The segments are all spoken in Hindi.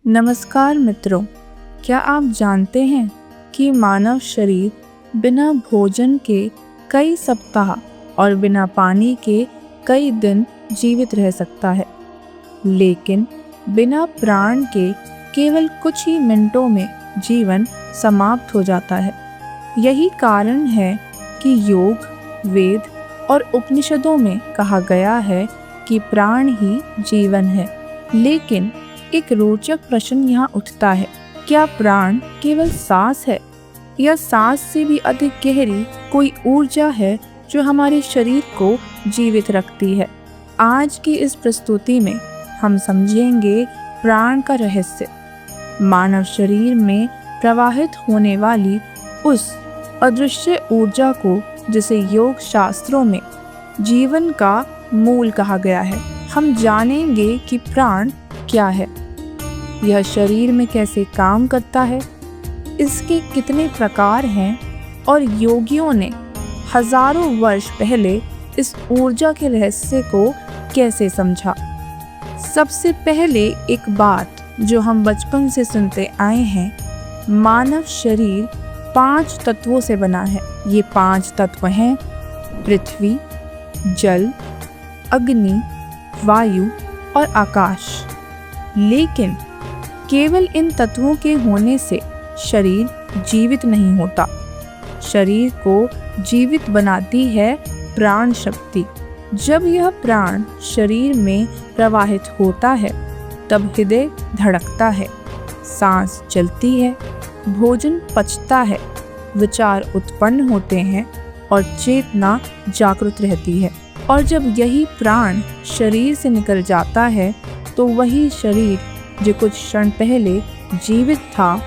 नमस्कार मित्रों, क्या आप जानते हैं कि मानव शरीर बिना भोजन के कई सप्ताह और बिना पानी के कई दिन जीवित रह सकता है, लेकिन बिना प्राण के केवल कुछ ही मिनटों में जीवन समाप्त हो जाता है। यही कारण है कि योग, वेद और उपनिषदों में कहा गया है कि प्राण ही जीवन है। लेकिन एक रोचक प्रश्न यहाँ उठता है, क्या प्राण केवल सांस है या सांस से भी अधिक गहरी कोई ऊर्जा है जो हमारे शरीर को जीवित रखती है? आज की इस प्रस्तुति में हम समझेंगे प्राण का रहस्य, मानव शरीर में प्रवाहित होने वाली उस अदृश्य ऊर्जा को जिसे योग शास्त्रों में जीवन का मूल कहा गया है। हम जानेंगे कि प्राण क्या है, यह शरीर में कैसे काम करता है, इसके कितने प्रकार हैं और योगियों ने हजारों वर्ष पहले इस ऊर्जा के रहस्य को कैसे समझा। सबसे पहले एक बात जो हम बचपन से सुनते आए हैं, मानव शरीर 5 तत्वों से बना है। ये 5 तत्व हैं पृथ्वी, जल, अग्नि, वायु और आकाश। लेकिन केवल इन तत्वों के होने से शरीर जीवित नहीं होता। शरीर को जीवित बनाती है प्राण शक्ति। जब यह प्राण शरीर में प्रवाहित होता है तब हृदय धड़कता है, सांस चलती है, भोजन पचता है, विचार उत्पन्न होते हैं और चेतना जागृत रहती है। और जब यही प्राण शरीर से निकल जाता है तो वही शरीर जो कुछ क्षण पहले जीवित था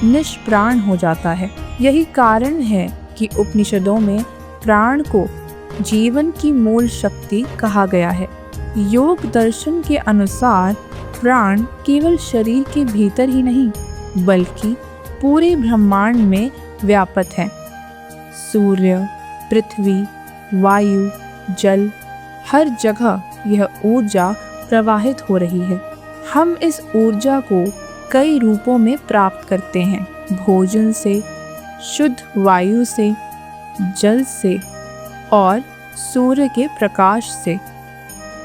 निष्प्राण हो जाता है। यही कारण है कि उपनिषदों में प्राण को जीवन की मूल शक्ति कहा गया है। योग दर्शन के अनुसार प्राण केवल शरीर के भीतर ही नहीं बल्कि पूरे ब्रह्मांड में व्याप्त है। सूर्य, पृथ्वी, वायु, जल, हर जगह यह ऊर्जा प्रवाहित हो रही है। हम इस ऊर्जा को कई रूपों में प्राप्त करते हैं, भोजन से, शुद्ध वायु से, जल से और सूर्य के प्रकाश से।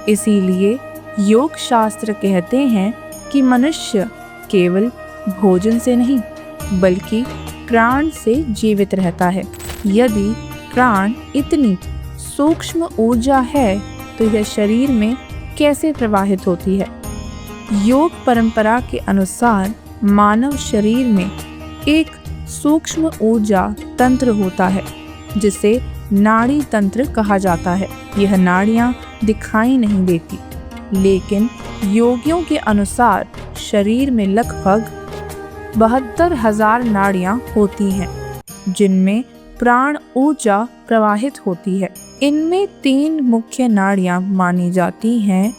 इसीलिए योग शास्त्र कहते हैं कि मनुष्य केवल भोजन से नहीं बल्कि प्राण से जीवित रहता है। यदि प्राण इतनी सूक्ष्म ऊर्जा है तो यह शरीर में कैसे प्रवाहित होती है? योग परंपरा के अनुसार मानव शरीर में एक सूक्ष्म ऊर्जा तंत्र होता है जिसे नाड़ी तंत्र कहा जाता है। यह नाड़ियाँ दिखाई नहीं देती, लेकिन योगियों के अनुसार शरीर में लगभग 72,000 नाड़ियाँ होती हैं जिनमें प्राण ऊर्जा प्रवाहित होती है। इनमें 3 मुख्य नाड़ियाँ मानी जाती हैं,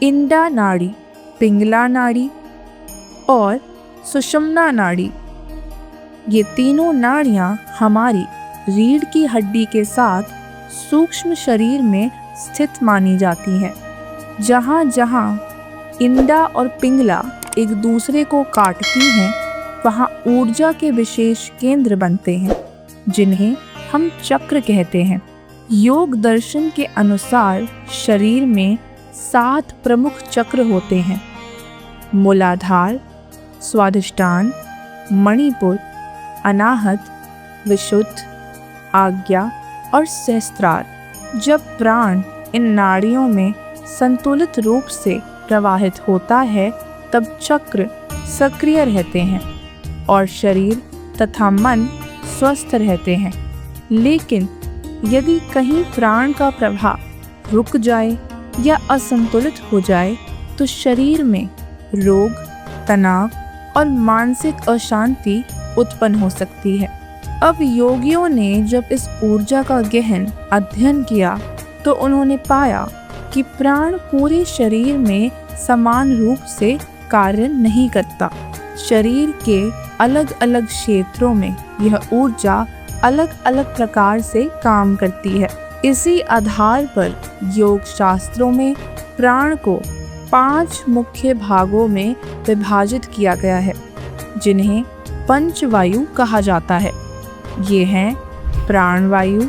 इंडा नाड़ी, पिंगला नाड़ी और सुषुम्ना नाड़ी। ये तीनों नाड़ियाँ हमारी रीढ़ की हड्डी के साथ सूक्ष्म शरीर में स्थित मानी जाती हैं। जहाँ जहाँ इंडा और पिंगला एक दूसरे को काटती हैं, वहाँ ऊर्जा के विशेष केंद्र बनते हैं जिन्हें हम चक्र कहते हैं। योग दर्शन के अनुसार शरीर में 7 प्रमुख चक्र होते हैं, मूलाधार, स्वाधिष्ठान, मणिपुर, अनाहत, विशुद्ध, आज्ञा और सहस्त्रार। जब प्राण इन नाड़ियों में संतुलित रूप से प्रवाहित होता है तब चक्र सक्रिय रहते हैं और शरीर तथा मन स्वस्थ रहते हैं। लेकिन यदि कहीं प्राण का प्रवाह रुक जाए या असंतुलित हो जाए तो शरीर में रोग, तनाव और मानसिक अशांति उत्पन्न हो सकती है। अब योगियों ने जब इस ऊर्जा का गहन अध्ययन किया तो उन्होंने पाया कि प्राण पूरे शरीर में समान रूप से कार्य नहीं करता। शरीर के अलग अलग क्षेत्रों में यह ऊर्जा अलग अलग प्रकार से काम करती है। इसी आधार पर योग शास्त्रों में प्राण को 5 मुख्य भागों में विभाजित किया गया है, जिन्हें पंचवायु कहा जाता है। ये हैं प्राणवायु,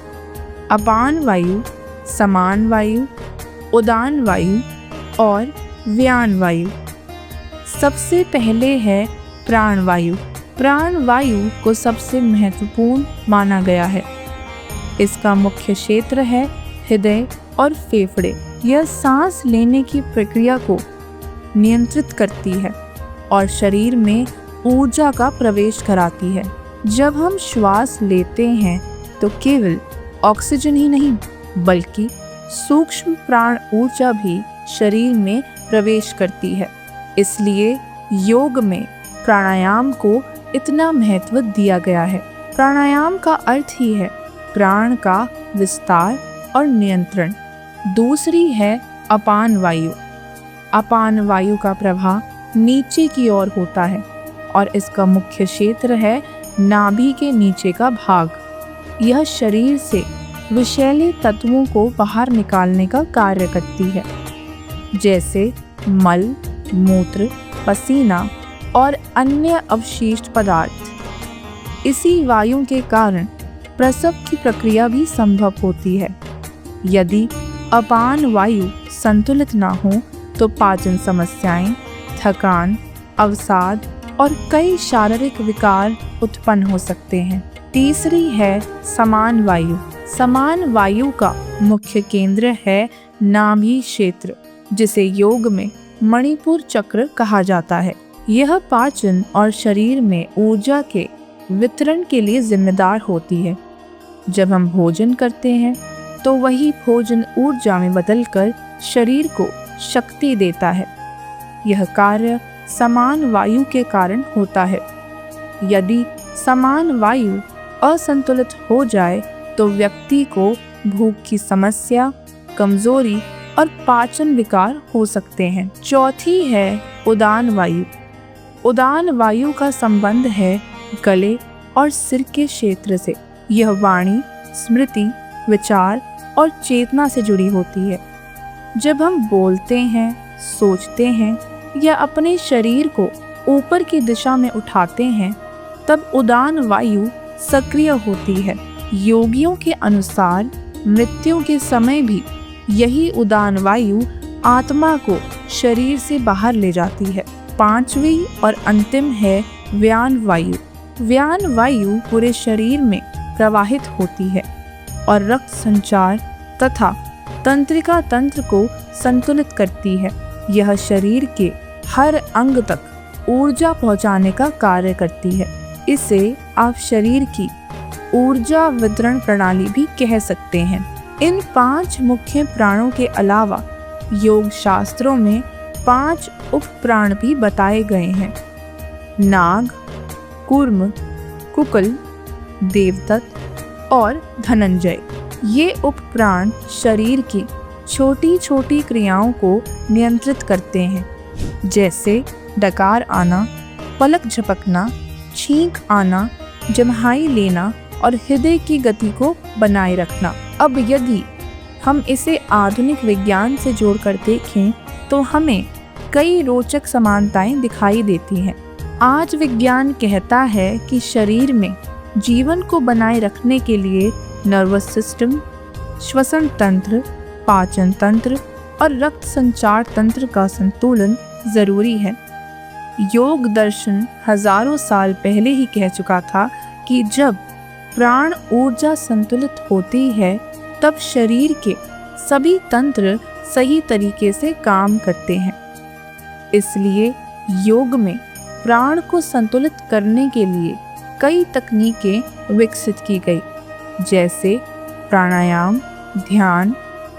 अपान वायु, समान वायु, उदान वायु और व्यान वायु। सबसे पहले है प्राणवायु। प्राणवायु को सबसे महत्वपूर्ण माना गया है। इसका मुख्य क्षेत्र है हृदय और फेफड़े। यह सांस लेने की प्रक्रिया को नियंत्रित करती है और शरीर में ऊर्जा का प्रवेश कराती है। जब हम श्वास लेते हैं तो केवल ऑक्सीजन ही नहीं बल्कि सूक्ष्म प्राण ऊर्जा भी शरीर में प्रवेश करती है। इसलिए योग में प्राणायाम को इतना महत्व दिया गया है। प्राणायाम का अर्थ ही है प्राण का विस्तार और नियंत्रण। दूसरी है अपान वायु। अपान वायु का प्रवाह नीचे की ओर होता है और इसका मुख्य क्षेत्र है नाभि के नीचे का भाग। यह शरीर से विषैले तत्वों को बाहर निकालने का कार्य करती है, जैसे मल, मूत्र, पसीना और अन्य अवशिष्ट पदार्थ। इसी वायु के कारण प्रसव की प्रक्रिया भी संभव होती है। यदि अपान वायु संतुलित ना हो तो पाचन समस्याएं, थकान, अवसाद और कई शारीरिक विकार उत्पन्न हो सकते हैं। तीसरी है समान वायु। समान वायु का मुख्य केंद्र है नाभि क्षेत्र, जिसे योग में मणिपुर चक्र कहा जाता है। यह पाचन और शरीर में ऊर्जा के वितरण के लिए जिम्मेदार होती है। जब हम भोजन करते हैं तो वही भोजन ऊर्जा में बदलकर शरीर को शक्ति देता है। यह कार्य समान वायु के कारण होता है। यदि समान वायु असंतुलित हो जाए तो व्यक्ति को भूख की समस्या, कमजोरी और पाचन विकार हो सकते हैं। चौथी है उदान वायु। उदान वायु का संबंध है गले और सिर के क्षेत्र से। यह वाणी, स्मृति, विचार और चेतना से जुड़ी होती है। जब हम बोलते हैं, सोचते हैं या अपने शरीर को ऊपर की दिशा में उठाते हैं, तब उदान वायु सक्रिय होती है। योगियों के अनुसार मृत्यु के समय भी यही उदान वायु आत्मा को शरीर से बाहर ले जाती है। पांचवी और अंतिम है व्यान वायु। व्यान वायु पूरे शरीर में प्रवाहित होती है और रक्त संचार तथा तंत्रिका तंत्र को संतुलित करती है। यह शरीर के हर अंग तक ऊर्जा पहुंचाने का कार्य करती है। इसे आप शरीर की ऊर्जा वितरण प्रणाली भी कह सकते हैं। इन 5 मुख्य प्राणों के अलावा योग शास्त्रों में 5 उप प्राण भी बताए गए हैं। नाग, कूर्म, कुकुल, देवदत्त और धनंजय। ये उप प्राण शरीर की छोटी छोटी क्रियाओं को नियंत्रित करते हैं, जैसे डकार आना, पलक झपकना, छींक आना, जम्हाई लेना और हृदय की गति को बनाए रखना। अब यदि हम इसे आधुनिक विज्ञान से जोड़कर देखें तो हमें कई रोचक समानताएं दिखाई देती हैं। आज विज्ञान कहता है कि शरीर में जीवन को बनाए रखने के लिए नर्वस सिस्टम, श्वसन तंत्र, पाचन तंत्र और रक्त संचार तंत्र का संतुलन जरूरी है। योग दर्शन हजारों साल पहले ही कह चुका था कि जब प्राण ऊर्जा संतुलित होती है तब शरीर के सभी तंत्र सही तरीके से काम करते हैं। इसलिए योग में प्राण को संतुलित करने के लिए कई तकनीकें विकसित की गई, जैसे प्राणायाम, ध्यान,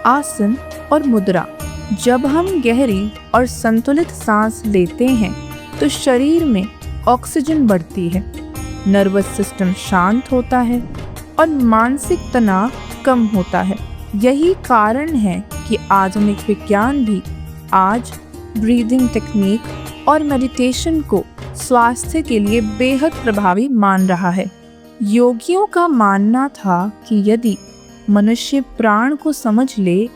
आसन और मुद्रा। जब हम गहरी और संतुलित सांस लेते हैं तो शरीर में ऑक्सीजन बढ़ती है, नर्वस सिस्टम शांत होता है और मानसिक तनाव कम होता है। यही कारण है कि आधुनिक विज्ञान भी आज ब्रीदिंग टेक्निक और मेडिटेशन को स्वास्थ्य के लिए बेहद प्रभावी मान रहा है। योगियों का मानना था कि यदि मनुष्य प्राण को समझ ले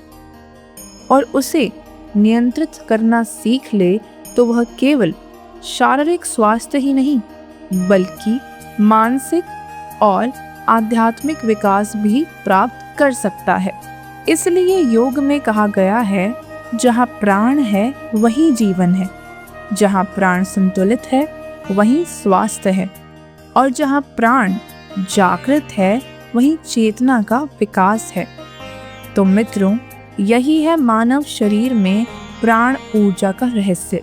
और उसे नियंत्रित करना सीख ले तो वह केवल शारीरिक स्वास्थ्य ही नहीं बल्कि मानसिक और आध्यात्मिक विकास भी प्राप्त कर सकता है। इसलिए योग में कहा गया है, जहाँ प्राण है वहीं जीवन है, जहाँ प्राण संतुलित है वहीं स्वास्थ्य है, और जहाँ प्राण जागृत है वहीं चेतना का विकास है। तो मित्रों, यही है मानव शरीर में प्राण ऊर्जा का रहस्य।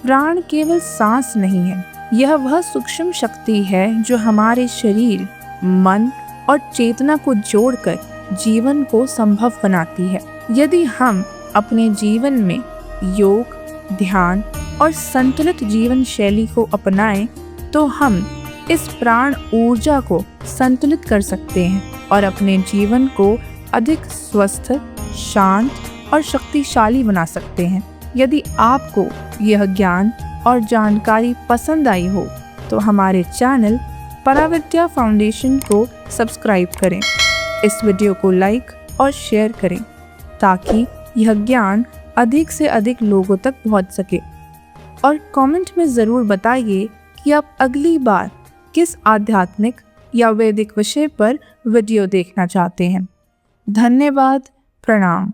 प्राण केवल सांस नहीं है, यह वह सूक्ष्म शक्ति है जो हमारे शरीर, मन और चेतना को जोड़कर जीवन को संभव बनाती है। यदि हम अपने जीवन में योग, ध्यान और संतुलित जीवन शैली को अपनाएं, तो हम इस प्राण ऊर्जा को संतुलित कर सकते हैं और अपने जीवन को अधिक स्वस्थ, शांत और शक्तिशाली बना सकते हैं। यदि आपको यह ज्ञान और जानकारी पसंद आई हो तो हमारे चैनल पराविद्या फाउंडेशन को सब्सक्राइब करें, इस वीडियो को लाइक और शेयर करें ताकि यह ज्ञान अधिक से अधिक लोगों तक पहुंच सके। और कमेंट में ज़रूर बताइए कि आप अगली बार किस आध्यात्मिक या वैदिक विषय पर वीडियो देखना चाहते हैं। धन्यवाद। प्रणाम।